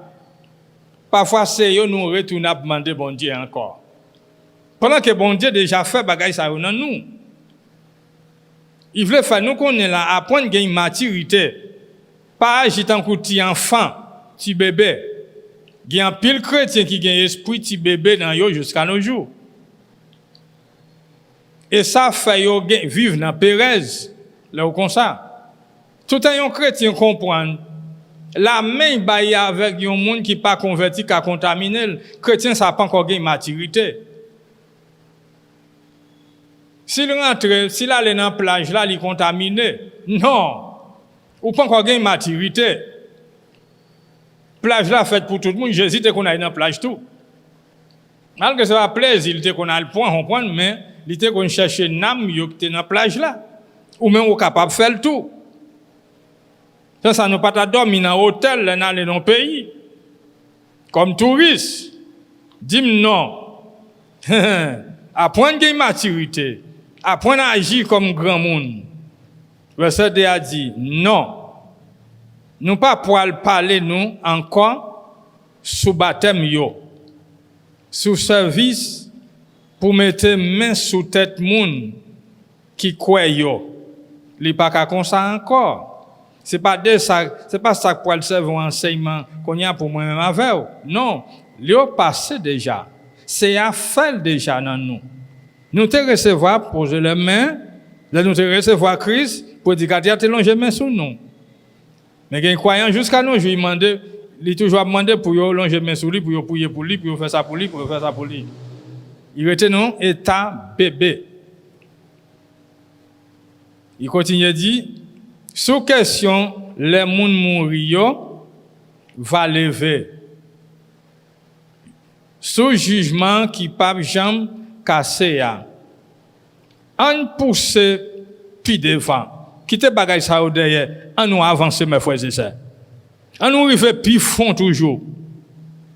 Parfois c'est yo nous retourner à demander bon Dieu encore. Pendant que bon Dieu déjà fait bagaille ça dans nous. Il veut faire nous qu'on est là apprendre gain maturité. Pas agir tant que petit enfant, petit bébé. Il y a un pile chrétien qui a esprit petit bébé dans yo jusqu'à nos jours. Et ça fait yo vivre dans Pérez, là où comme ça. Tout un chrétien comprend. La main baille avec un monde qui pas converti, qui a contaminé. Le chrétien, ça n'a pas encore gagné maturité. S'il rentre, s'il allait dans la plage, là, il est contaminé. Non. Ou pas encore gagné maturité. Plage là, faite pour tout le monde. Jésus était qu'on aille dans la plage tout. Malgré ça va plaisir, il était qu'on a le point, on prend, mais il était qu'on cherche une âme qui était dans la plage là. Ou même on est capable de faire le tout. Ça nous pas dormir dans un hôtel dans le pays. Comme touriste. Dis-moi non. Apprendre de maturité. Apprendre à agir comme grand monde. Verset 2 a dit, non. Nous pas pouvoir parler nous encore sous baptême yo. Sous service pour mettre main sous tête moun qui croit yo. Li pas ka comme ça encore. C'est pas ça pour le servir enseignement qu'on y a pour moi-même avec. Non, l'yo passé déjà. C'est à faire déjà dans nous. Nous te recevoir poser les mains, là nous te recevoir Christ pour dire qu'il a te longer main sur nous. Mais les croyants jusqu'à nous, je lui demande, il toujours demandé pour yo longer main sur lui, pour yo prier pour lui, pour yo faire ça pour lui, pour yo faire ça pour lui. Il était non état bébé. Il continue à dire, sous question, les moun mourir va lever. Sous jugement qui pas jamais cassé ya. On pousse puis devant. Quittez bagay ça au derrière. On nous avance mes frères et sœurs. On nous arrive puis fond toujours.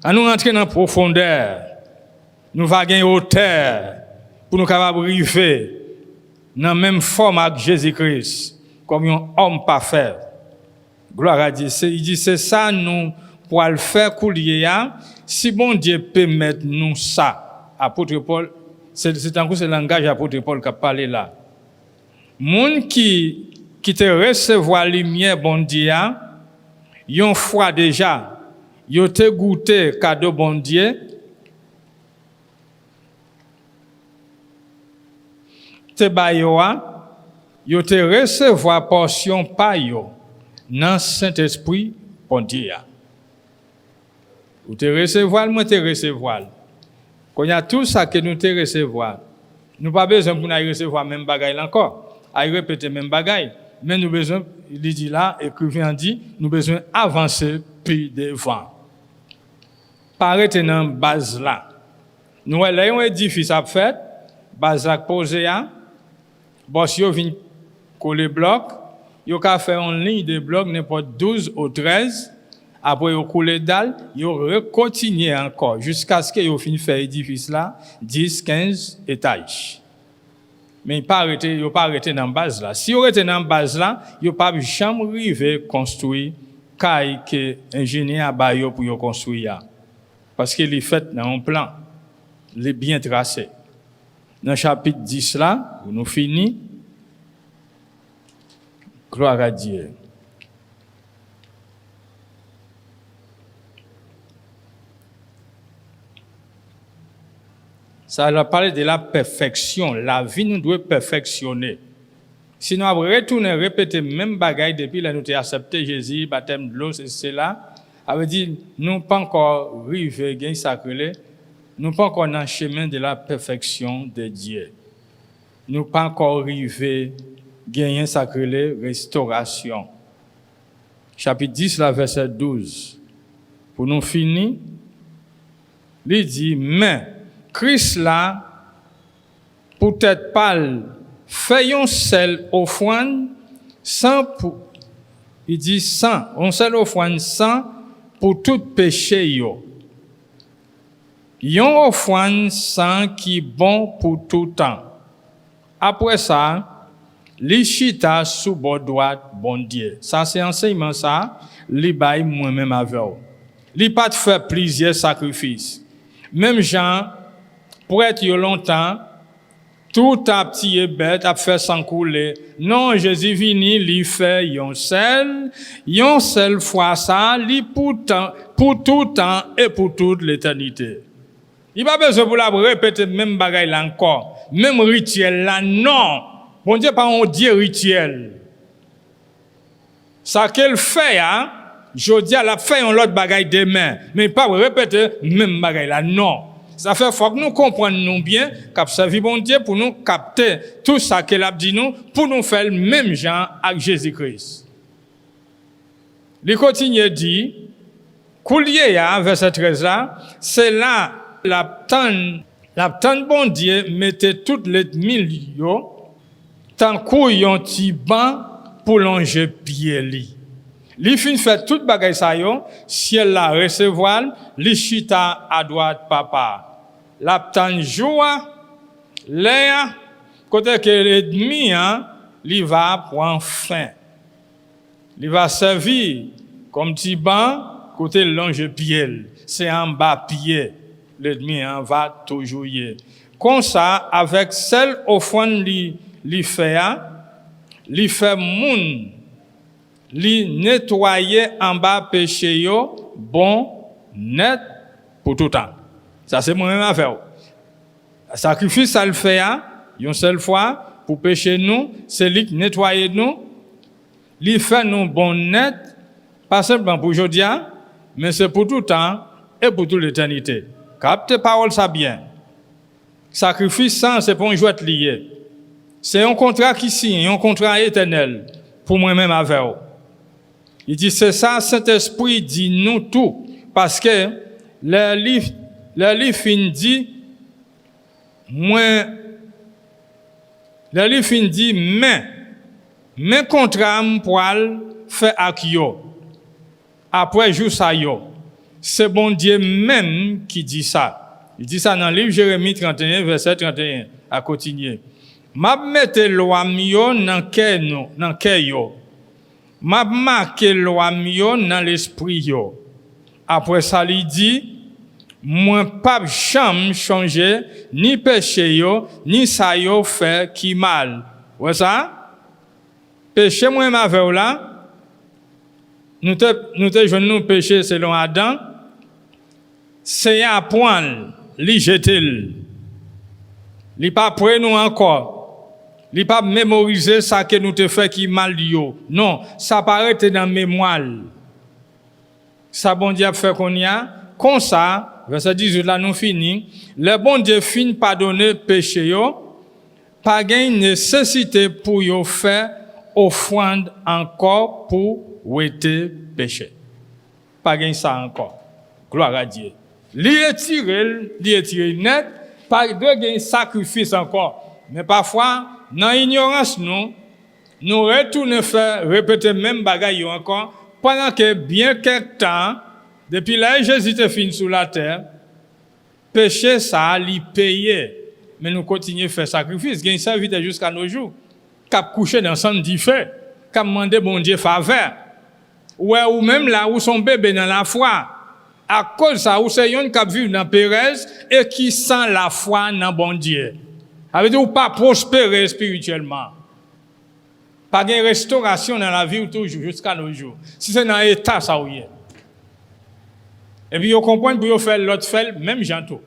On nous rentrer dans profondeur. Nous va gagner hauteur pour nous capable arriver dans la même forme avec Jésus-Christ comme un homme parfait. Gloire à Dieu. Il dit c'est ça nous pour le faire couler si bon Dieu permet nous ça. Apôtre Paul, c'est encore ce langage apôtre Paul qui a parlé là. Moun qui te recevoir lumière bon Dieu, yon foi déjà, yon te goûté cadeau bon Dieu. Te bayoa, yon te recevoir portion pa yo dans Saint-Esprit bon Dieu. Ou te recevoir, moi te recevoir. Quand il y a tout ça que nous te recevoir, nous pas besoin pour nous recevoir même bagaille encore, à répéter même bagaille, mais nous besoin, il dit là, écrivain dit, nous besoin avancer puis devant. Paraître dans base là. Nous là un édifice à faire, base là posé à, boss yo vinn coller bloc, yo ka faire une ligne de bloc n'importe 12 ou 13. Après, vous coulez dalle, vous continuez encore jusqu'à ce que vous finissez faire l'édifice là, 10, 15 étages. Mais vous ne pas arrêter dans la base là. Si vous arrêtez dans la base là, vous ne pouvez pas jamais arriver à construire caille que l'ingénieur a baillé pour construire. Parce qu'il est fait dans un plan, il est bien tracé. Dans le chapitre 10 là, où nous finissons, gloire à Dieu. Ça a parlé de la perfection. La vie nous doit perfectionner. Sinon, après retourner, répéter même bagaille depuis là nous avons accepté Jésus, baptême de l'eau, c'est là. Ça veut dire, nous pas encore arrivé, gain sacré, nous pas encore dans le chemin de la perfection de Dieu. Nous pas encore arrivé, gain sacré, restauration. Chapitre 10, la verset 12. Pour nous finir, il dit, mais Christ là, peut-être pas, faisons seule offrande sans pour, il dit sans, on seule offrande sans pour tout péché yo. Yon offrande sans qui bon pour tout temps. Après ça, li chita sous bord droite bon Dieu. Ça c'est enseignement ça, li bay moi-même avec. Li pas de faire plusieurs sacrifices. Même Jean pour être longtemps, tout a petit et bête a fait sans couler. Non, Jésus vini, li fait yon seul fois ça, li pour tout temps et pour toute l'éternité. Il pas besoin pour la répéter même bagaille là encore. même rituel là, non. Bon Dieu, pas un Dieu rituel. Ça qu'elle fait, hein, je dis, elle a fait un autre bagaille demain, mais pas répéter même bagaille là, non. Ça fait faut que nous comprenions bien qu'à servir bon Dieu pour nous capter tout ça qu'elle a dit nous, pour nous faire le même genre avec Jésus-Christ. Il continue à dire, coulier, verset 13 là, c'est là la tante bon Dieu mettait toutes les millions, tant qu'on petit banc pour longer pied li. Li fin fait toute bagaille ça yo, ciel la recevoir, li chita à droite papa. La tante joie, l'air, côté que l'ennemi, li va prendre fin. Il va servir comme petit banc, côté longe pied. C'est en bas pied. L'ennemi va toujours y. Comme ça, avec celle offrande li fait moun, li nettoyer en bas péché yo, bon, net, pour tout temps. Ça c'est moi-même à faire. Sacrifice, ça le fait, une seule fois, pour pécher nous, c'est lui qui nettoyer nous, lui fait nous bon net, pas seulement pour aujourd'hui, mais c'est pour tout temps et pour toute l'éternité. Captez parole ça bien. Sacrifice, ça, c'est pour un jouet lié. C'est un contrat qui signe, un contrat éternel, pour moi-même avec vous. Il dit, c'est ça, Saint-Esprit dit nous tout, parce que le livre fin dit, mais contrat pour faire avec yo. Après jour ça yo. C'est bon Dieu même qui dit ça. Il dit ça dans le livre Jérémie 31 verset 31 à continuer. M'a mette loi mio dans cœur yo. M'a marqué loi mio dans l'esprit yo. Après ça il dit moi pas jamais changer ni péché yo ni ça yo fait qui mal. Ouais ça? Péché moi ma veille là. Nous te joignons péché selon Adam. C'est à point li jeter. Li pas près nous encore. Li pas mémoriser ça que nous te fait qui mal yo. Non, ça paraît dans mémoire. Ça bon Dieu fait qu'on y a comme ça, verset 18 là nous fini, le bon Dieu fin pardonner péché yo, pas gain nécessité pour yo faire offrande encore pour ouéter péché. Pas gain ça encore. Gloire à Dieu. Li retirer net, pas de gain sacrifice encore. Mais parfois, dans ignorance nous retournons faire répéter même bagaille encore pendant que bien quelque temps depuis là Jésus est fini sur la terre, péché ça li payé. Mais nous continuons à faire sacrifice, gain serviteur jusqu'à nos jours. Cap coucher dans son dit fait, cap demander bon Dieu faveur. Ou même là où son bébé dans la foi. À cause ça où c'est yon qui vivent dans Pérez et qui sent la foi dans bon Dieu. Ça veut dire ou pas prospérer spirituellement. Pas de restauration dans la vie ou toujours jusqu'à nos jours. Si c'est dans l'état ça ou est. Et puis vous comprenez pour faire l'autre fait même janto.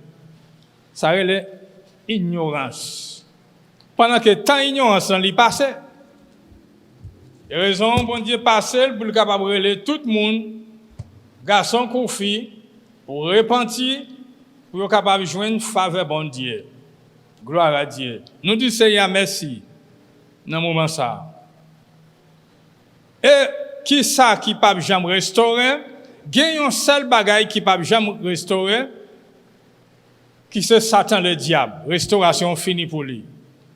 Ça relève ignorance. Pendant que tant ignorance en li passé. Et raison bon Dieu passé pour le capable relève tout le monde garçon ou fille pour repentir pour être capable de joindre faveur bon Dieu. Gloire à Dieu. Nous disons Seigneur merci dans moment ça. Et qui ça qui pas jamais restaurer? Gagne un seul bagaille qui pas jamais restaurer qui c'est Satan le diable. Restauration finie pour lui.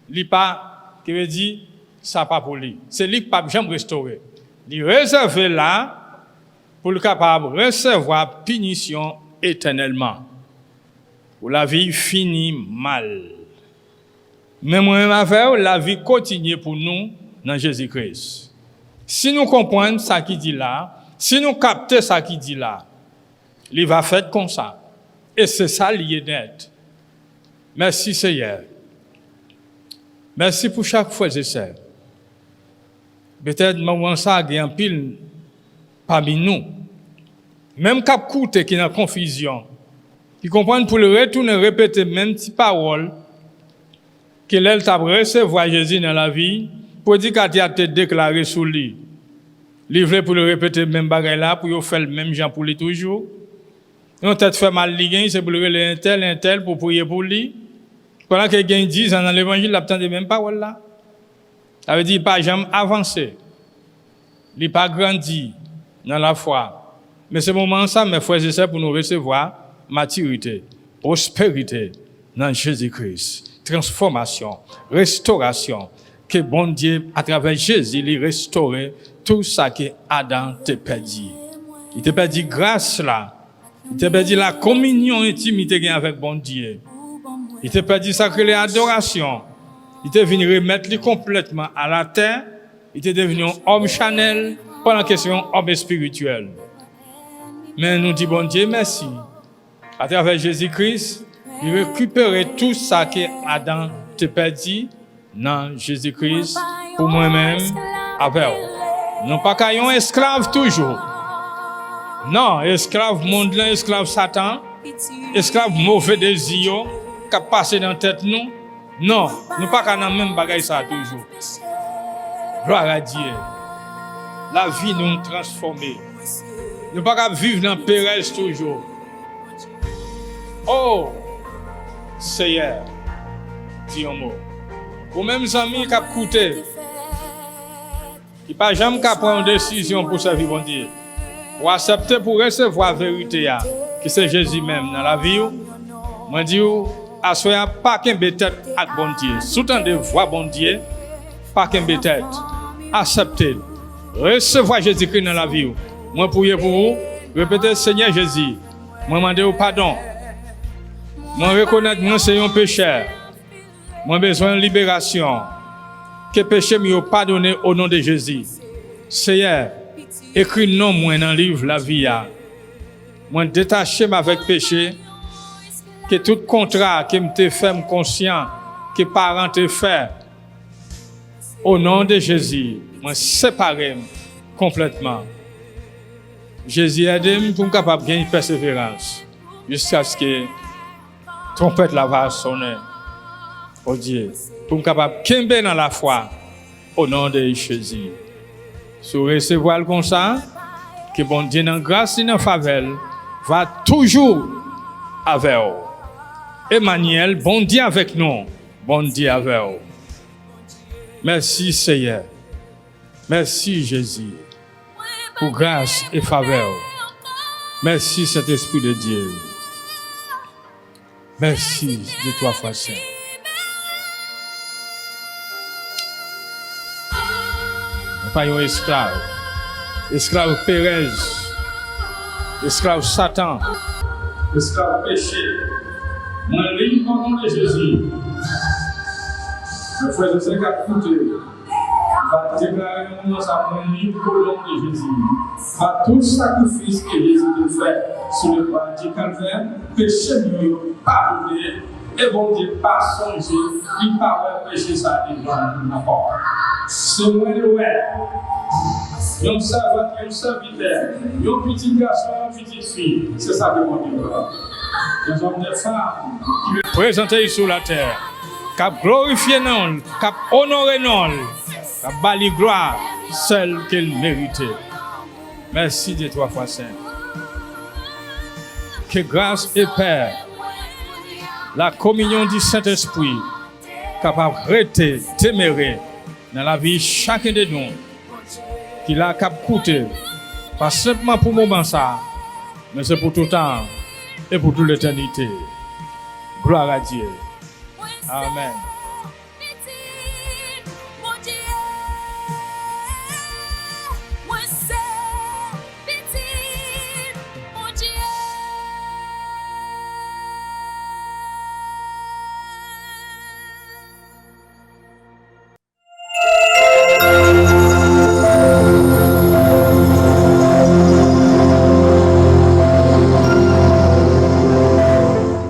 Lui pas qui veut dire ça pas pour lui. C'est lui qui pas jamais restaurer. Il réservé là pour le capable recevoir punition éternellement. Pour la vie finit mal. Mais moi-même avec la vie continue pour nous dans Jésus-Christ. Si nous comprenons ça qui dit là, si nous captons ça qui dit là, il va faire comme ça. Et c'est ça lié net. Merci Seigneur. Merci pour chaque fois, je sais. Peut-être moment ça il y a un pile parmi nous. Même cap coûte qui est en confusion. Qui comprennent pour le retourner répéter même petite parole. que l'elle t'a recevoir Jésus dans la vie, pour dire qu'elle a été déclaré sous lui. Livré pour le répéter même bagaille là, pour faire le même genre pour lui toujours. On t'a fait mal ligue, c'est pour le un tel pour prier pour lui. Pendant que quelqu'un dit dans l'évangile, il n'attend même pas là. Ça veut dire qu'il n'a pas jamais avancé. Il n'a pas grandi dans la foi. Mais ce moment ça, mes frères et sœurs, pour nous recevoir maturité, prospérité dans Jésus-Christ. Transformation, restauration. Que bon Dieu, à travers Jésus, il restaurer tout ça que Adam t'a perdu. Il t'a perdu grâce là. Il t'a perdu la communion intimité avec bon Dieu. Il t'a perdu sacré l'adoration. Il t'est venu remettre lui complètement à la terre. Il t'est devenu un homme charnel pour la question homme spirituel. Mais nous disons bon Dieu merci. À travers Jésus-Christ, il récupère tout ça que Adam t'a perdu dans Jésus-Christ pour moi-même avec vous. Nous pas qu'un esclave toujours. Non, esclave monde, esclave Satan, esclave mauvais désir qui a passé dans la tête nous. Non, nous pas qu'à même bagaille ça toujours. Gloire à Dieu. La vie nous transformer. Nous pas qu'à vivre dans Pérez toujours. Oh, Seigneur, dis un mot. Pour même amis qui a coûté, qui pas jamais qu'à prendre une décision pour servir bon Dieu. Pour accepter pour recevoir la vérité qui c'est Jésus même dans la vie. Moi dis assoya pas qu'un tête avec bon Dieu. Sous-tendez voix bon Dieu, pas qu'un tête. Acceptez. Recevoir Jésus-Christ dans la vie. Moi prier pour vous, répétez Seigneur Jésus. Moi demander pardon. Moi reconnaître moi c'est un pécheur. Moi besoin de libération. Que péché me pardonné au nom de Jésus. Seigneur, écris non moi dans le livre la vie. Moi détaché avec péché. Que tout contrat qui me fait conscient, que parents te fait, au nom de Jésus, moi séparé complètement. Jésus aide-moi pour capable gagner persévérance jusqu'à ce que trompette la va sonner. Oh Dieu, pour capable camper dans la foi au nom de Jésus. Si vous recevez comme ça, que bon Dieu dans grâce et dans faveur va toujours avec vous. Emmanuel, bon Dieu avec nous, bon Dieu avec vous. Merci Seigneur, merci Jésus, pour grâce et faveur. Merci Saint-Esprit de Dieu. Merci de toi, Frère Saint. Pas un esclave, esclave Pérez, esclave Satan, esclave péché. Moi, libre au nom de Jésus. Le frère de Saint Capouté va déclarer un moment ça, moi, libre au nom de Jésus. Par tout sacrifice que Jésus a fait sur le croix du Calvaire, péché mieux, pardonné, et bon Dieu, pas songer, il pas péché ça devant n'importe. C'est moi le ouais. Un serviteur, un serviteur, un petit garçon, une petite fille, c'est ça que mon Dieu veut. Les hommes et femmes qui veulent présenter sur la terre, qui glorifier non, qui honorer non, qui bali gloire, celle qu'elle méritait. Merci de toi, Frère Saint. Que grâce et paix, la communion du Saint-Esprit, capable de rester, témérer dans la vie chacun de nous, qui l'a cap coûté, pas simplement pour le moment ça, mais c'est pour tout le temps et pour toute l'éternité. Gloire à Dieu. Amen.